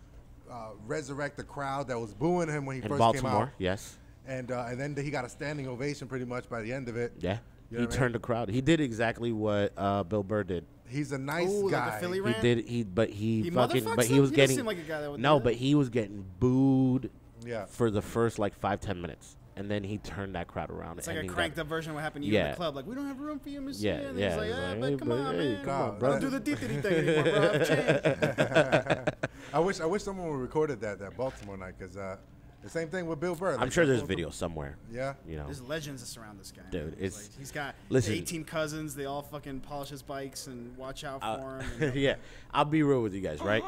Speaker 3: resurrect the crowd that was booing him when he
Speaker 5: In
Speaker 3: first
Speaker 5: Baltimore,
Speaker 3: came out,
Speaker 5: yes.
Speaker 3: and then he got a standing ovation pretty much by the end of it.
Speaker 5: Yeah.
Speaker 3: You know
Speaker 5: He
Speaker 3: what I mean?
Speaker 5: turned the crowd. He did exactly what Bill Burr did.
Speaker 3: He's a nice
Speaker 6: Ooh,
Speaker 3: guy.
Speaker 6: like a Philly
Speaker 5: He
Speaker 6: rant?
Speaker 5: did.
Speaker 6: motherfucks
Speaker 5: He was
Speaker 6: them? He doesn't
Speaker 5: getting.
Speaker 6: seem like a guy that would do
Speaker 5: No,
Speaker 6: that.
Speaker 5: but he was getting booed
Speaker 3: Yeah.
Speaker 5: for the first like 5-10 minutes, and then he turned that crowd around.
Speaker 6: It's like
Speaker 5: and
Speaker 6: a
Speaker 5: he
Speaker 6: cranked
Speaker 5: got-
Speaker 6: up version of what happened to you in
Speaker 5: Yeah.
Speaker 6: the club. Like, we don't have room for you, Mencia.
Speaker 5: Yeah,
Speaker 6: And
Speaker 5: yeah.
Speaker 6: he's like,
Speaker 5: It's
Speaker 6: yeah,
Speaker 5: like,
Speaker 6: but
Speaker 5: hey,
Speaker 6: come
Speaker 5: but
Speaker 6: on,
Speaker 5: hey,
Speaker 6: man.
Speaker 5: come
Speaker 3: on,
Speaker 6: Don't
Speaker 3: bro.
Speaker 6: do the titty thing anymore, bro. I've changed.
Speaker 3: I wish someone would recorded that Baltimore night, because the same thing with Bill Burr.
Speaker 5: I'm
Speaker 3: Like,
Speaker 5: sure there's
Speaker 3: both-
Speaker 5: video somewhere.
Speaker 3: Yeah.
Speaker 5: You know.
Speaker 6: There's legends that surround this guy.
Speaker 5: Dude,
Speaker 6: man.
Speaker 5: it's-
Speaker 6: Like, he's got
Speaker 5: listen.
Speaker 6: 18 cousins. They all fucking polish his bikes and watch out for him. And,
Speaker 5: Yeah, I'll be real with you guys, right?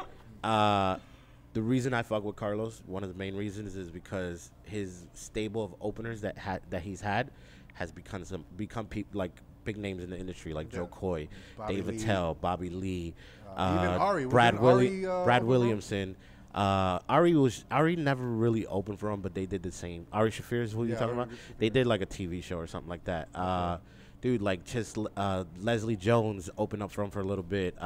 Speaker 5: The reason I fuck with Carlos, one of the main reasons, is because his stable of openers that he's had has become people like big names in the industry, like Joe Coy,
Speaker 3: Bobby
Speaker 5: Dave
Speaker 3: Lee.
Speaker 5: Attell, Bobby Lee,
Speaker 3: even Ari.
Speaker 5: Brad
Speaker 3: Wasn't Ari,
Speaker 5: Brad
Speaker 3: open
Speaker 5: Williamson. Ari never really opened for him, but they did the same. Ari Shafir is who you
Speaker 3: Yeah,
Speaker 5: talking
Speaker 3: Ari
Speaker 5: about? They did like a TV show or something like that. Dude, like just Leslie Jones opened up for him for a little bit.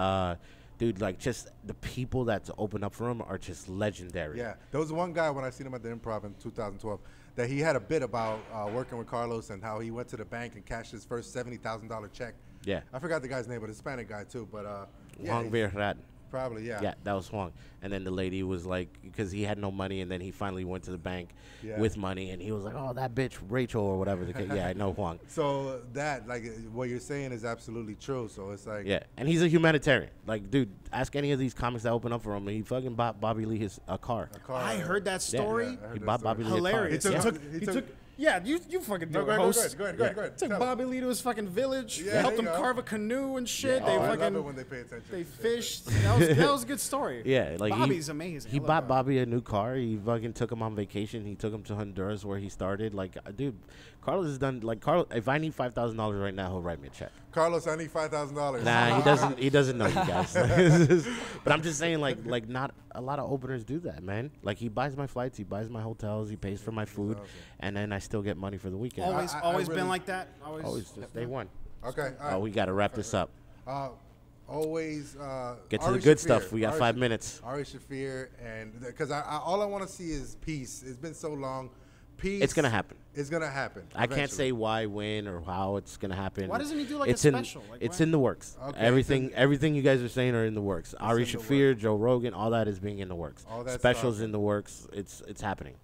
Speaker 5: Dude, like just the people that's opened up for him are just legendary.
Speaker 3: Yeah, there was one guy when I seen him at the Improv in 2012 that he had a bit about working with Carlos and how he went to the bank and cashed his first $70,000 check.
Speaker 5: Yeah.
Speaker 3: I forgot the guy's name, but a Hispanic guy too. But yeah,
Speaker 5: Juan Verrat.
Speaker 3: Probably, yeah.
Speaker 5: Yeah, that was Huang. And then the lady was like, because he had no money, and then he finally went to the bank with money, and he was like, oh, that bitch Rachel or whatever. Yeah, I know Huang.
Speaker 3: So that, like, what you're saying is absolutely true. So it's like,
Speaker 5: Yeah, and he's a humanitarian. Like, dude, ask any of these comics that open up for him, and he fucking bought Bobby Lee a car.
Speaker 6: I heard that story.
Speaker 3: I heard
Speaker 5: He
Speaker 3: that
Speaker 5: bought
Speaker 3: story.
Speaker 5: Bobby Lee
Speaker 6: Hilarious.
Speaker 5: a car.
Speaker 6: He took. Yeah, you fucking do
Speaker 3: No,
Speaker 6: it,
Speaker 3: go ahead,
Speaker 6: host.
Speaker 3: go ahead.
Speaker 6: Took
Speaker 3: Tell
Speaker 6: Bobby Lee to his fucking village.
Speaker 3: Yeah,
Speaker 6: helped
Speaker 3: there
Speaker 6: him
Speaker 3: you go.
Speaker 6: carve a canoe and shit. They
Speaker 3: Oh, I
Speaker 6: fucking
Speaker 3: love it when they pay attention.
Speaker 6: they fished. That was a good story.
Speaker 5: Yeah, like
Speaker 6: Bobby's amazing.
Speaker 5: He
Speaker 6: I love
Speaker 5: bought
Speaker 6: Bobby.
Speaker 5: Bobby a new car. He fucking took him on vacation. He took him to Honduras where he started. Like, dude, Carlos has done like Carlos. If I need $5,000 right now, he'll write me a check.
Speaker 3: Carlos, I need $5,000.
Speaker 5: Nah, he doesn't. He doesn't know you guys. But I'm just saying, like not a lot of openers do that, man. Like he buys my flights, he buys my hotels, he pays for my food, and then I still get money for the weekend.
Speaker 6: Always
Speaker 3: really-
Speaker 6: been like that.
Speaker 5: Always just day one.
Speaker 3: Okay. All right.
Speaker 5: Oh, we got to wrap this up.
Speaker 3: Always
Speaker 5: Get to
Speaker 3: Ari
Speaker 5: the good
Speaker 3: Shaffir.
Speaker 5: stuff. We got
Speaker 3: Ari
Speaker 5: 5
Speaker 3: Sh-
Speaker 5: minutes.
Speaker 3: Ari Shaffir, and because all I want to see is peace. It's been so long. Peace.
Speaker 5: It's gonna happen.
Speaker 3: It's gonna happen.
Speaker 5: I can't
Speaker 3: eventually.
Speaker 5: say why, when, or how it's gonna happen.
Speaker 6: Why doesn't he do, like, a
Speaker 5: it's in,
Speaker 6: special? Like,
Speaker 5: it's
Speaker 6: why-
Speaker 5: in the works.
Speaker 3: Okay,
Speaker 5: Everything you guys are saying are in the works. Ari
Speaker 3: in the
Speaker 5: Shaffir, Joe Rogan, all that is being in the works.
Speaker 3: All that
Speaker 5: Specials
Speaker 3: stuff.
Speaker 5: in the works. It's happening.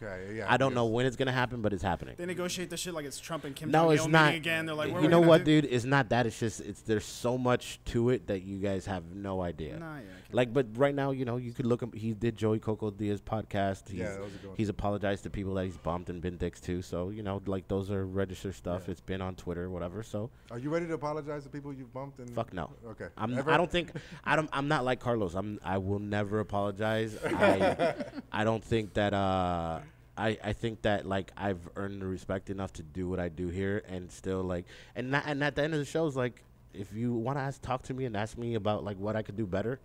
Speaker 3: Okay. Yeah.
Speaker 5: I don't know
Speaker 3: because-
Speaker 5: when it's gonna happen, but it's happening.
Speaker 6: They negotiate the shit like it's Trump and Kim
Speaker 5: No,
Speaker 6: Jong-il
Speaker 5: it's not.
Speaker 6: meeting again. They're like,
Speaker 5: You know what, dude? It's not that. It's just there's so much to it that you guys have no idea.
Speaker 6: Nah, yeah, I can't-
Speaker 5: Like, but right now, you could look him. He did Joey Coco Diaz podcast.
Speaker 3: Yeah, that was a good one.
Speaker 5: He's apologized to people that he's bumped and been dicks to. So like those are registered stuff. It's been on Twitter, whatever. So
Speaker 3: Are you ready to apologize to people you've bumped? And
Speaker 5: fuck no.
Speaker 3: Okay.
Speaker 5: I
Speaker 3: Ever?
Speaker 5: don't think I'm not like Carlos. I will never apologize. I don't think that I think that like I've earned the respect enough to do what I do here and still like and at the end of the show is like if you want to talk to me and ask me about like what I could do better,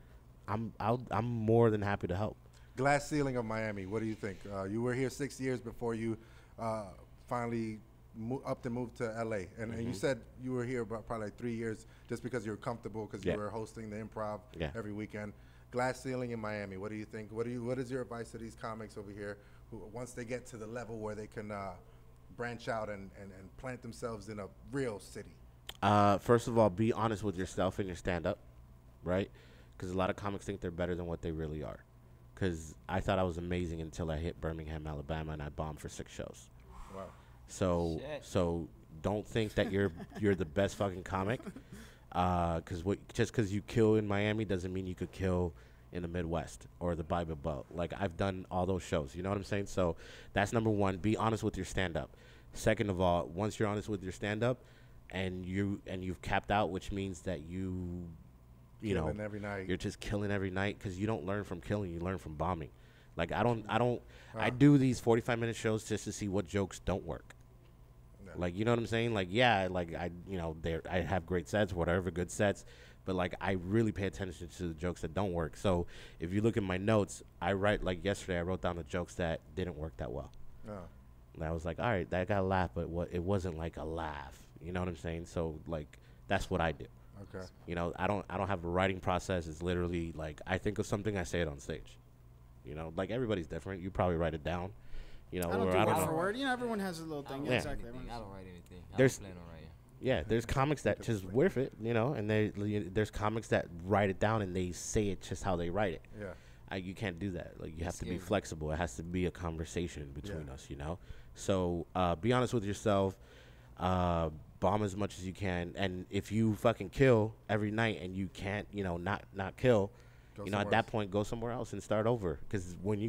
Speaker 5: I'm more than happy to help.
Speaker 3: Glass ceiling of Miami. What do you think? You were here 6 years before you finally upped and moved to LA, and you said you were here about probably like 3 years just because you were comfortable because
Speaker 5: Yeah.
Speaker 3: you were hosting the Improv
Speaker 5: Yeah.
Speaker 3: every weekend. Glass ceiling in Miami. What do you think? What is your advice to these comics over here who once they get to the level where they can branch out and plant themselves in a real city?
Speaker 5: First of all, be honest with yourself and your stand-up, right? Because a lot of comics think they're better than what they really are. Because I thought I was amazing until I hit Birmingham, Alabama, and I bombed for 6 shows.
Speaker 3: Wow.
Speaker 5: So don't think that you're the best fucking comic. Just because you kill in Miami doesn't mean you could kill in the Midwest or the Bible Belt. Like I've done all those shows. You know what I'm saying? So that's number one. Be honest with your stand-up. Second of all, once you're honest with your stand-up, and you've capped out, which means that you
Speaker 3: Killing every night.
Speaker 5: you're just killing every night because you don't learn from killing, you learn from bombing. Like I do these 45-minute shows just to see what jokes don't work.
Speaker 3: Yeah.
Speaker 5: Like, you know what I'm saying? Like, yeah, like I have great sets, whatever, good sets, but like I really pay attention to the jokes that don't work. So if you look at my notes, I write, like yesterday I wrote down the jokes that didn't work that well.
Speaker 3: Oh.
Speaker 5: And I was like, all right, that got a laugh, but it wasn't like a laugh. You know what I'm saying? So like that's what I do.
Speaker 3: Okay.
Speaker 5: I don't have a writing process. It's literally like I think of something, I say it on stage. Like everybody's different. You probably write it down.
Speaker 6: I don't
Speaker 5: Or
Speaker 6: do
Speaker 5: I don't
Speaker 6: word
Speaker 5: know.
Speaker 6: for word. Everyone has a little thing.
Speaker 5: Yeah.
Speaker 6: Exactly.
Speaker 7: I don't write anything. I
Speaker 5: There's-
Speaker 7: don't plan on writing.
Speaker 5: Yeah, there's comics that just whiff it, and there's comics that write it down and they say it just how they write it.
Speaker 3: Yeah.
Speaker 5: You can't do that. Like you have to be
Speaker 7: scary.
Speaker 5: flexible. It has to be a conversation between
Speaker 3: Yeah.
Speaker 5: us, So be honest with yourself. Bomb as much as you can, and if you fucking kill every night and you can't, not kill,
Speaker 3: Go
Speaker 5: at
Speaker 3: somewhere
Speaker 5: that
Speaker 3: else.
Speaker 5: point go somewhere else and start over. Because when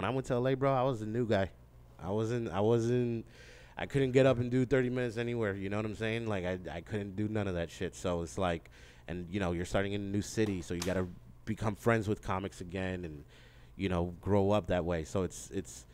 Speaker 5: I went to LA, bro, I was a new guy. I couldn't get up and do 30 minutes anywhere. You know what I'm saying? Like I couldn't do none of that shit. So it's like, and you're starting in a new city, so you got to become friends with comics again, and grow up that way. So it's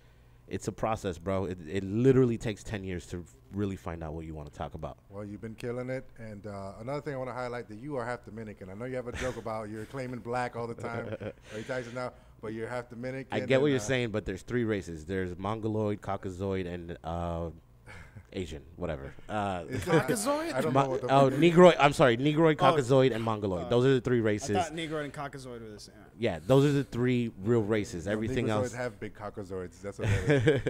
Speaker 5: a process, bro. It literally takes 10 years to really find out what you want to talk about.
Speaker 3: Well, you've been killing it. And another thing I want to highlight that you are half Dominican. I know you have a joke about you're claiming black all the time. Are you Tyson now? But you're half Dominican.
Speaker 5: I get what
Speaker 3: and,
Speaker 5: you're saying, but there's 3 races. There's Mongoloid, Caucasoid, and Asian, whatever.
Speaker 3: is it-
Speaker 6: Caucasoid?
Speaker 3: I don't know what the
Speaker 5: Negroid. I'm sorry, Negroid, Caucasoid, and Mongoloid. Those are the 3
Speaker 6: I
Speaker 5: races.
Speaker 6: thought Negro and Caucasoid were the same.
Speaker 5: Yeah, those are the 3 real races. Everything
Speaker 3: Negrozoids
Speaker 5: else.
Speaker 3: have big caucasoids. That's what that is.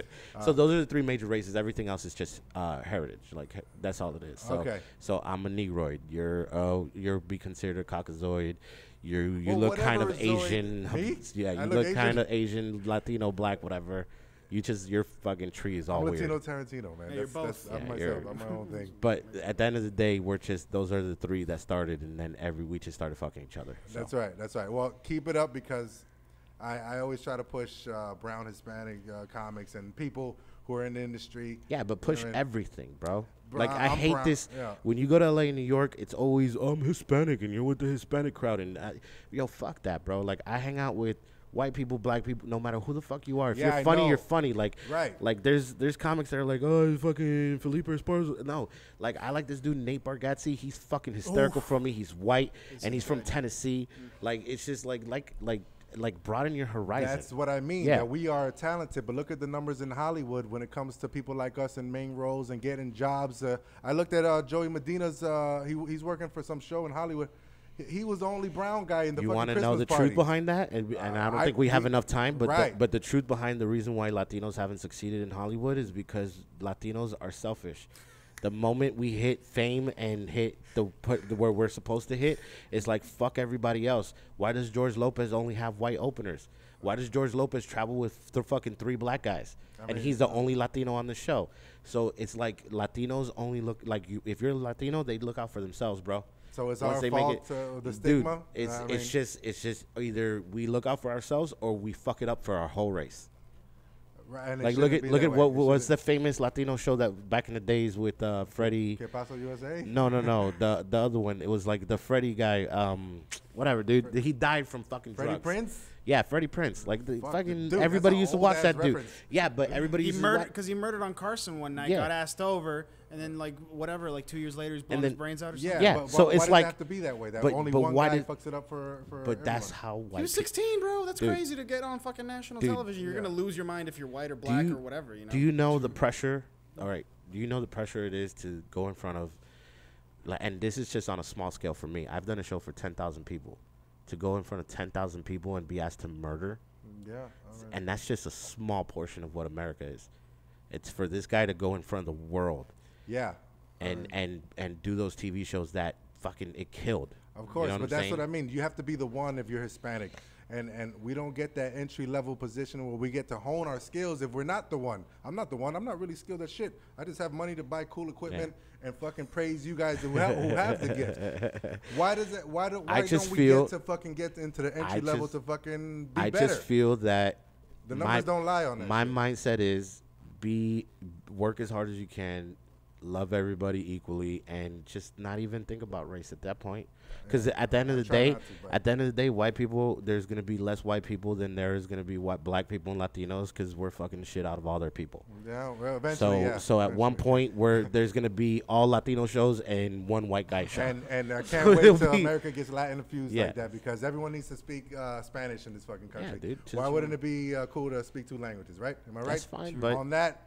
Speaker 5: So those are the 3 major races. Everything else is just heritage. Like that's all it is. So,
Speaker 3: Okay.
Speaker 5: So I'm a Negroid. You're be considered a Caucasoid. You
Speaker 3: Well,
Speaker 5: look kind of
Speaker 3: whatever, Zoe.
Speaker 5: Asian.
Speaker 3: Me?
Speaker 5: Yeah,
Speaker 3: I
Speaker 5: you
Speaker 3: look
Speaker 5: look
Speaker 3: Asian?
Speaker 5: kind of Asian, Latino, black, whatever. Your fucking tree is all
Speaker 3: I'm
Speaker 5: weird.
Speaker 3: Latino Tarantino, man.
Speaker 6: Yeah, you're
Speaker 3: That's
Speaker 6: both.
Speaker 3: I'm
Speaker 5: Yeah,
Speaker 3: myself.
Speaker 5: you're-
Speaker 3: I'm my own thing.
Speaker 5: But at the end of the day, we're just those are the three that started, and then we just started fucking each other. So.
Speaker 3: That's right. That's right. Well, keep it up because I always try to push brown Hispanic comics and people who are in the industry.
Speaker 5: Yeah, but push
Speaker 3: I mean,
Speaker 5: everything, bro.
Speaker 3: Bro,
Speaker 5: Like I
Speaker 3: I'm
Speaker 5: hate
Speaker 3: brown,
Speaker 5: this.
Speaker 3: yeah.
Speaker 5: When you go to LA and New York, it's always I'm Hispanic and you're with the Hispanic crowd, and yo, fuck that, bro. Like I hang out with white people, black people, no matter who the fuck you are. If
Speaker 3: Yeah, I
Speaker 5: you're funny,
Speaker 3: know.
Speaker 5: you're funny. Like
Speaker 3: Right.
Speaker 5: Like there's comics that are like, oh, fucking Felipe Esparza. No, like I like this dude Nate Bargatze. He's fucking hysterical for me. He's white and he's from Tennessee. Like it's just like broaden your horizon.
Speaker 3: That's what I mean.
Speaker 5: Yeah.
Speaker 3: That we are talented, but look at the numbers in Hollywood when it comes to people like us in main roles and getting jobs. I looked at Joey Medina's. He's working for some show in Hollywood. He was the only brown guy in the
Speaker 5: You
Speaker 3: fucking
Speaker 5: want to
Speaker 3: Christmas
Speaker 5: know the
Speaker 3: party.
Speaker 5: truth behind that, and I don't think we have enough time. But
Speaker 3: right.
Speaker 5: but the truth behind the reason why Latinos haven't succeeded in Hollywood is because Latinos are selfish. The moment we hit fame and hit where we're supposed to hit, it's like fuck everybody else. Why does George Lopez only have white openers? Why does George Lopez travel with the fucking 3 black guys, and he's the only Latino on the show? So it's like Latinos only look like you. If you're Latino, they look out for themselves, bro.
Speaker 3: So it's
Speaker 5: Once
Speaker 3: our
Speaker 5: they make
Speaker 3: fault, the stigma.
Speaker 5: Dude,
Speaker 3: I mean,
Speaker 5: it's just either we look out for ourselves or we fuck it up for our whole race.
Speaker 3: right, and it
Speaker 5: Like look
Speaker 3: shouldn't
Speaker 5: at
Speaker 3: be
Speaker 5: look
Speaker 3: that
Speaker 5: at
Speaker 3: way.
Speaker 5: what
Speaker 3: It
Speaker 5: was the
Speaker 3: shouldn't-
Speaker 5: famous Latino show that back in the days with Freddie.
Speaker 3: Que Paso USA?
Speaker 5: No, the other one. It was like the Freddie guy. Whatever, dude. He died from fucking
Speaker 3: Freddie
Speaker 5: drugs.
Speaker 3: Prince?
Speaker 5: Yeah, Freddie Prince. Like the
Speaker 3: Fuck,
Speaker 5: fucking
Speaker 3: dude,
Speaker 5: everybody
Speaker 3: that's
Speaker 5: used
Speaker 3: a
Speaker 5: to watch
Speaker 3: old-ass
Speaker 5: that dude.
Speaker 3: reference.
Speaker 5: Yeah, but everybody
Speaker 6: He
Speaker 5: used to
Speaker 6: murdered
Speaker 5: watch.
Speaker 6: because he murdered on Carson one night.
Speaker 5: Yeah.
Speaker 6: Got asked over, and then like whatever, like 2 years later, he's blowing
Speaker 5: then-
Speaker 6: his brains out or
Speaker 3: Yeah,
Speaker 6: something.
Speaker 5: Yeah,
Speaker 3: but
Speaker 5: so
Speaker 3: why
Speaker 5: it's
Speaker 3: does it
Speaker 5: like-
Speaker 3: have to be that way? That
Speaker 5: but-
Speaker 3: only
Speaker 5: but
Speaker 3: one
Speaker 5: why
Speaker 3: guy
Speaker 5: did-
Speaker 3: fucks it up for
Speaker 5: But that's
Speaker 3: everyone.
Speaker 5: how white.
Speaker 6: He was
Speaker 5: people-
Speaker 6: 16, bro. That's
Speaker 5: Dude.
Speaker 6: crazy to get on fucking national
Speaker 5: Dude.
Speaker 6: television. You're
Speaker 3: Yeah.
Speaker 6: gonna lose your mind if you're white or black or whatever. You know.
Speaker 5: Do you know the pressure? All right. Do you know the pressure it is to go in front of, like, and this is just on a small scale for me. I've done a show for 10,000 people. To go in front of 10,000 people and be asked to murder,
Speaker 3: Yeah. I mean,
Speaker 5: and that's just a small portion of what America is. It's for this guy to go in front of the world
Speaker 3: yeah.
Speaker 5: and do those TV shows that fucking it killed.
Speaker 3: Of course,
Speaker 5: you know
Speaker 3: but
Speaker 5: I'm
Speaker 3: that's what I
Speaker 5: saying?
Speaker 3: mean. You have to be the one if you're Hispanic. And we don't get that entry level position where we get to hone our skills if we're not the one. I'm not the one. I'm not really skilled at shit. I just have money to buy cool equipment and fucking praise you guys who have the gift. Why does it? Why don't we get to fucking get into the entry level to fucking be
Speaker 5: I
Speaker 3: better?
Speaker 5: just feel that
Speaker 3: The numbers don't lie on that
Speaker 5: My
Speaker 3: shit.
Speaker 5: mindset is work as hard as you can, love everybody equally, and just not even think about race at that point. Because at the end of the
Speaker 3: try
Speaker 5: day,
Speaker 3: not to, but-
Speaker 5: at the end of the day, white people, there's gonna be less white people than there is gonna be black people and Latinos, because we're fucking the shit out of all their people.
Speaker 3: Yeah, well, eventually, yeah.
Speaker 5: So at one
Speaker 3: eventually.
Speaker 5: point, where there's gonna be all Latino shows and one white guy show.
Speaker 3: And I
Speaker 5: So
Speaker 3: can't wait
Speaker 5: it'll
Speaker 3: till
Speaker 5: be-
Speaker 3: America gets Latin infused
Speaker 5: Yeah.
Speaker 3: like that, because everyone needs to speak Spanish in this fucking country.
Speaker 5: dude, just-
Speaker 3: Why wouldn't it be cool to speak 2 languages, right? Am I right?
Speaker 5: That's fine, but-
Speaker 3: on that,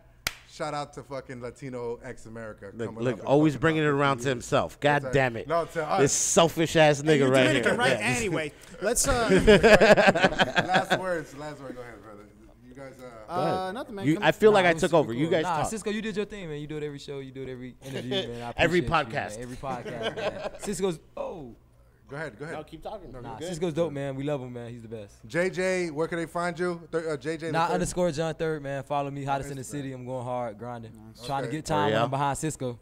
Speaker 3: shout out to fucking Latino X America.
Speaker 5: Look, always bringing it around to himself. God
Speaker 3: That's right.
Speaker 5: damn it.
Speaker 3: No, to us.
Speaker 5: This selfish ass
Speaker 6: Hey,
Speaker 5: nigga
Speaker 6: you're
Speaker 5: right
Speaker 6: Dominican,
Speaker 5: here.
Speaker 6: right?
Speaker 5: Yeah.
Speaker 6: Anyway, let's
Speaker 3: last words. Go ahead, brother. You guys.
Speaker 6: nothing, man.
Speaker 5: I feel like
Speaker 7: Nah,
Speaker 5: I
Speaker 7: it was
Speaker 5: took
Speaker 7: super
Speaker 5: over. You
Speaker 7: cool.
Speaker 5: guys
Speaker 7: Nah,
Speaker 5: talk.
Speaker 7: Cisco, you did your thing, man. You do it every show. You do it every interview, man. I
Speaker 5: Every
Speaker 7: appreciate you,
Speaker 5: podcast.
Speaker 7: man. Every podcast, man. Cisco's,
Speaker 3: Go ahead.
Speaker 5: No, keep talking.
Speaker 7: nah, Cisco's dope, man. We love him, man. He's the best.
Speaker 3: JJ, where can they find you? JJ.
Speaker 7: Nah,
Speaker 3: the
Speaker 7: underscore John Third, man. Follow me, hottest in the
Speaker 3: Instagram.
Speaker 7: city. I'm going hard, grinding. Trying to
Speaker 3: Okay.
Speaker 7: get time when
Speaker 5: Oriel?
Speaker 7: I'm behind Cisco.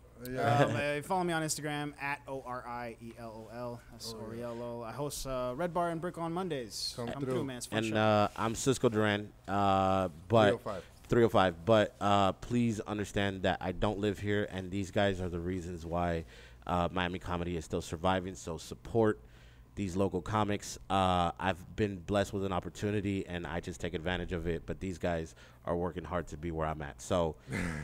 Speaker 6: follow me on Instagram at ORIELOL. That's Oriello. I host Red Bar and Brick on Mondays.
Speaker 3: Come
Speaker 6: Come
Speaker 3: through.
Speaker 6: through, man. It's fun
Speaker 5: And
Speaker 6: show.
Speaker 5: I'm Cisco Duran. But
Speaker 3: 305.
Speaker 5: 305. But please understand that I don't live here, and these guys are the reasons why Miami comedy is still surviving. So support these local comics. I've been blessed with an opportunity, and I just take advantage of it. But these guys are working hard to be where I'm at. So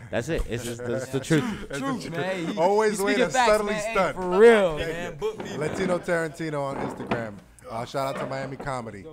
Speaker 5: that's it. It's just that's the truth.
Speaker 7: Truth, man. He-
Speaker 3: Always
Speaker 7: he
Speaker 3: way
Speaker 7: speaking
Speaker 3: to
Speaker 7: facts,
Speaker 3: subtly
Speaker 7: man. Hey,
Speaker 3: stunt.
Speaker 7: for real, man. Book me, man.
Speaker 3: Latino Tarantino on Instagram. Shout out to Miami Comedy.